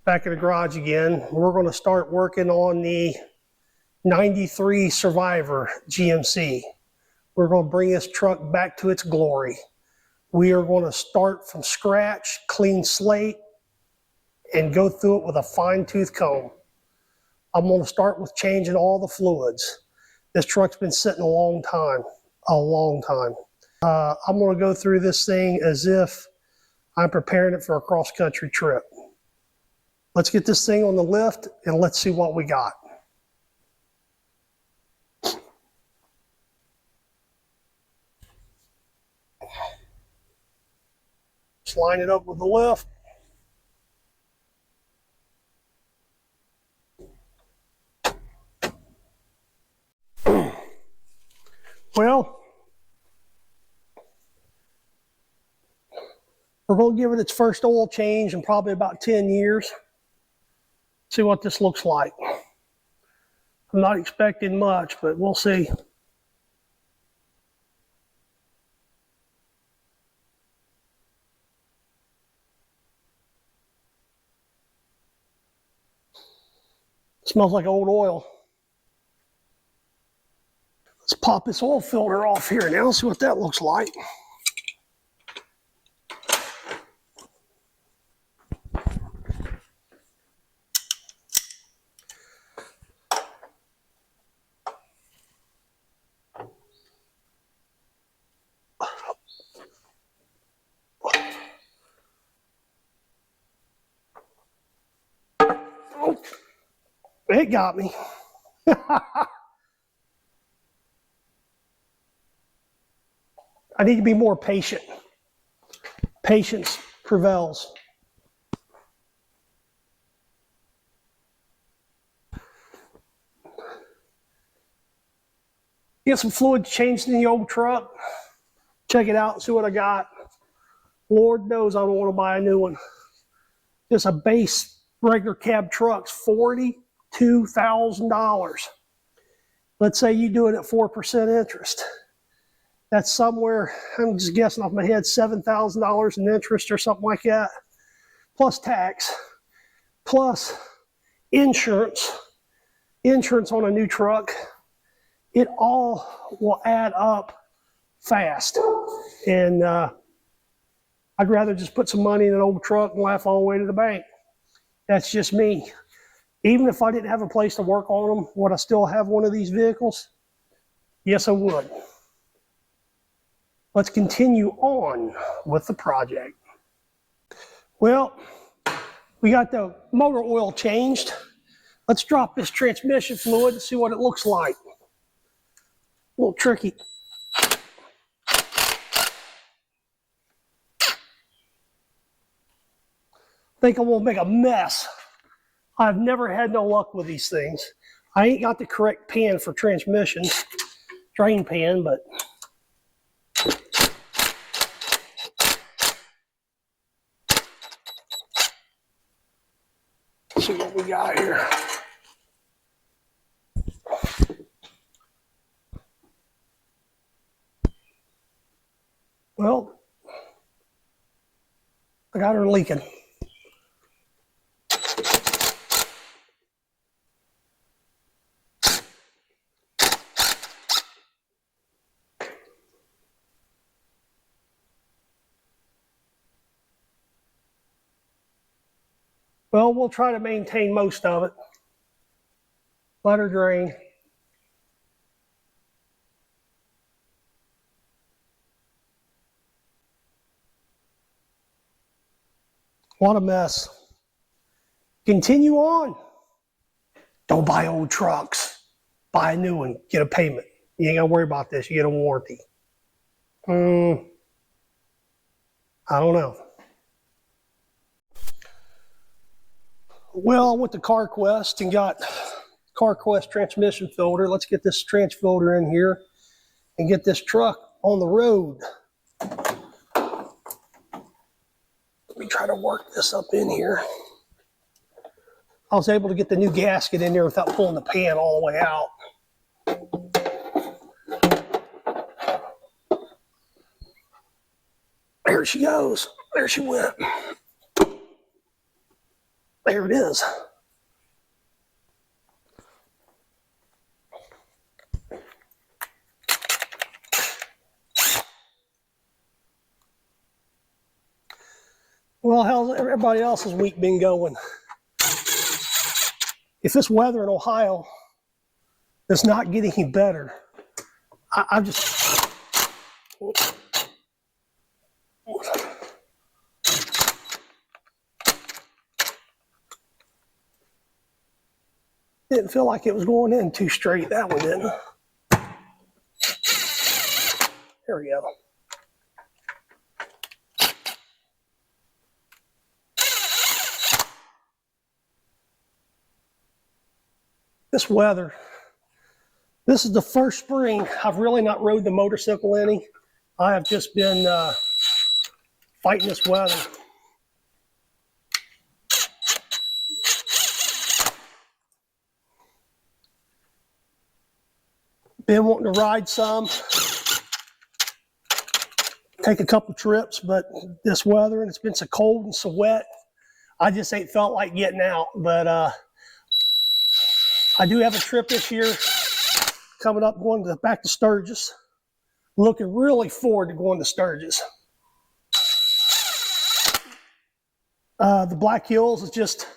Back in the garage again. We're going to start working on the 93 Survivor GMC. We're going to bring this truck back to its glory. We are going to start from scratch, clean slate, and go through it with a fine-tooth comb. I'm going to start with changing all the fluids. This truck's been sitting a long time. I'm going to go through this thing as if I'm preparing it for a cross-country trip. Let's get this thing on the lift and let's see what we got. Just line it up with the lift. Well, we're going to give it its first oil change in probably about 10 years. See what this looks like. I'm not expecting much, but we'll see. Smells like old oil. Let's pop this oil filter off here now, see what that looks like. Oh, it got me. I need to be more patient. Patience prevails. Get some fluid changed in the old truck. Check it out and see what I got. Lord knows I don't want to buy a new one. Just a base regular cab truck's $42,000. Let's say you do it at 4% interest. That's somewhere, I'm just guessing off my head, $7,000 in interest or something like that, plus tax, plus insurance on a new truck. It all will add up fast. And I'd rather just put some money in an old truck and laugh all the way to the bank. That's just me. Even if I didn't have a place to work on them, would I still have one of these vehicles? Yes, I would. Let's continue on with the project. Well, we got the motor oil changed. Let's drop this transmission fluid and see what it looks like. A little tricky. I think I'm gonna make a mess. I've never had no luck with these things. I ain't got the correct pan for transmission, drain pan, but let's see what we got here. Well, I got her leaking. Well, we'll try to maintain most of it. Let her drain. What a mess. Continue on. Don't buy old trucks. Buy a new one. Get a payment. You ain't got to worry about this. You get a warranty. I don't know. Well, I went to CarQuest and got CarQuest transmission filter. Let's get this trans filter in here and get this truck on the road. Let me try to work this up in here. I was able to get the new gasket in there without pulling the pan all the way out. There she goes. There she went. There it is. Well, how's everybody else's week been going? If this weather in Ohio does not get any better, I just... Didn't feel like it was going in too straight. That one didn't. There we go. This weather, this is the first spring I've really not rode the motorcycle any. I have just been fighting this weather. Been wanting to ride some, take a couple trips, but this weather, and it's been so cold and so wet, I just ain't felt like getting out. But I do have a trip this year coming up, going back to Sturgis. Looking really forward to going to Sturgis. The Black Hills is just,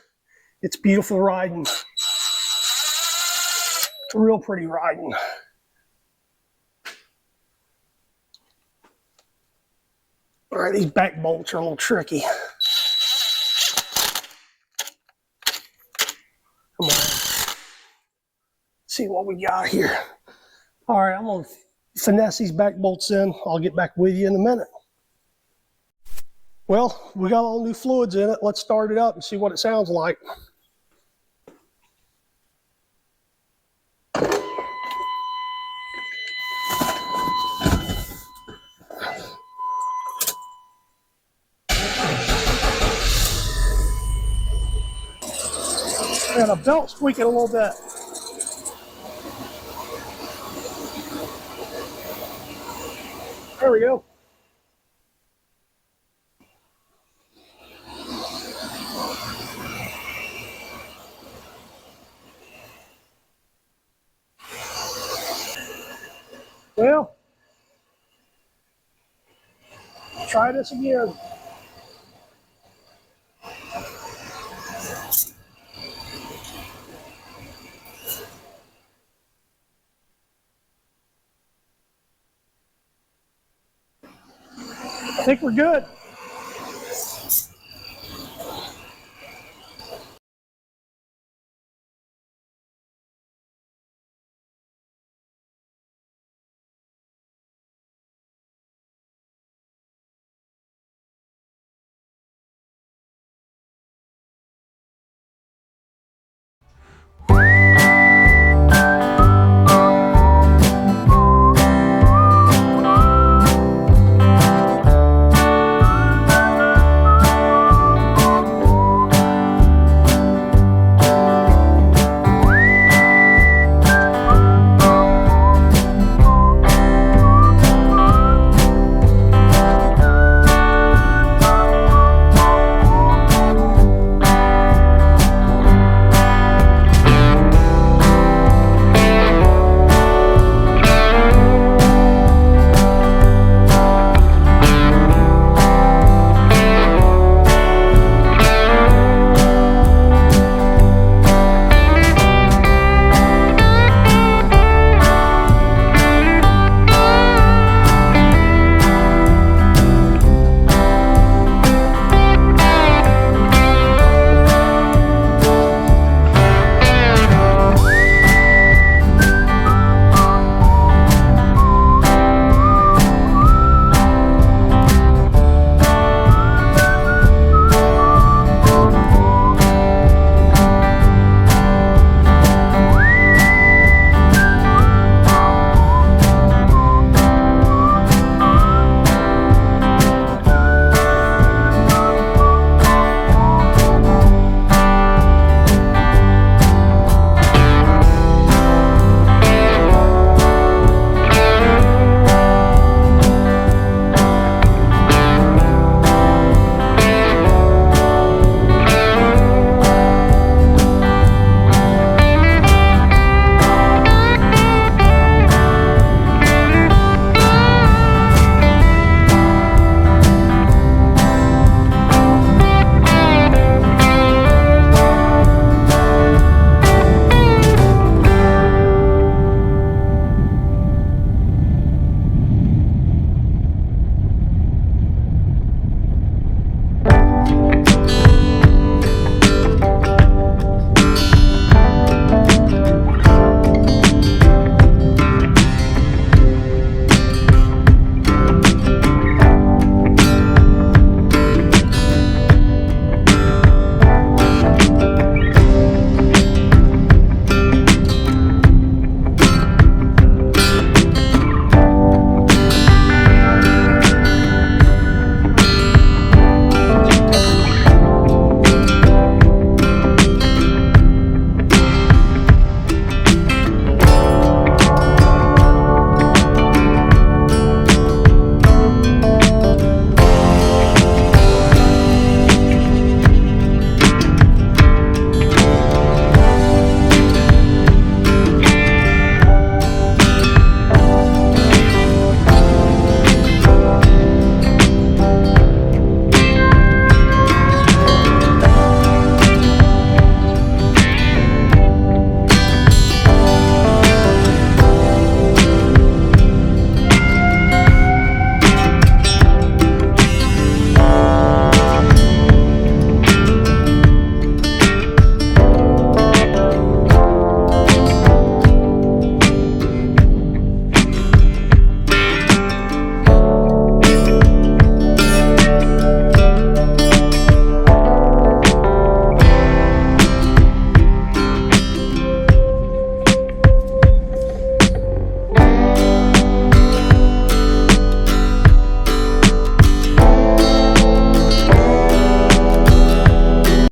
it's beautiful riding. It's real pretty riding. All right, these back bolts are a little tricky. Come on. See what we got here. All right, I'm gonna finesse these back bolts in. I'll get back with you in a minute. Well, we got all new fluids in it. Let's start it up and see what it sounds like. And a belt squeaking a little bit. There we go. Well, try this again. I think we're good.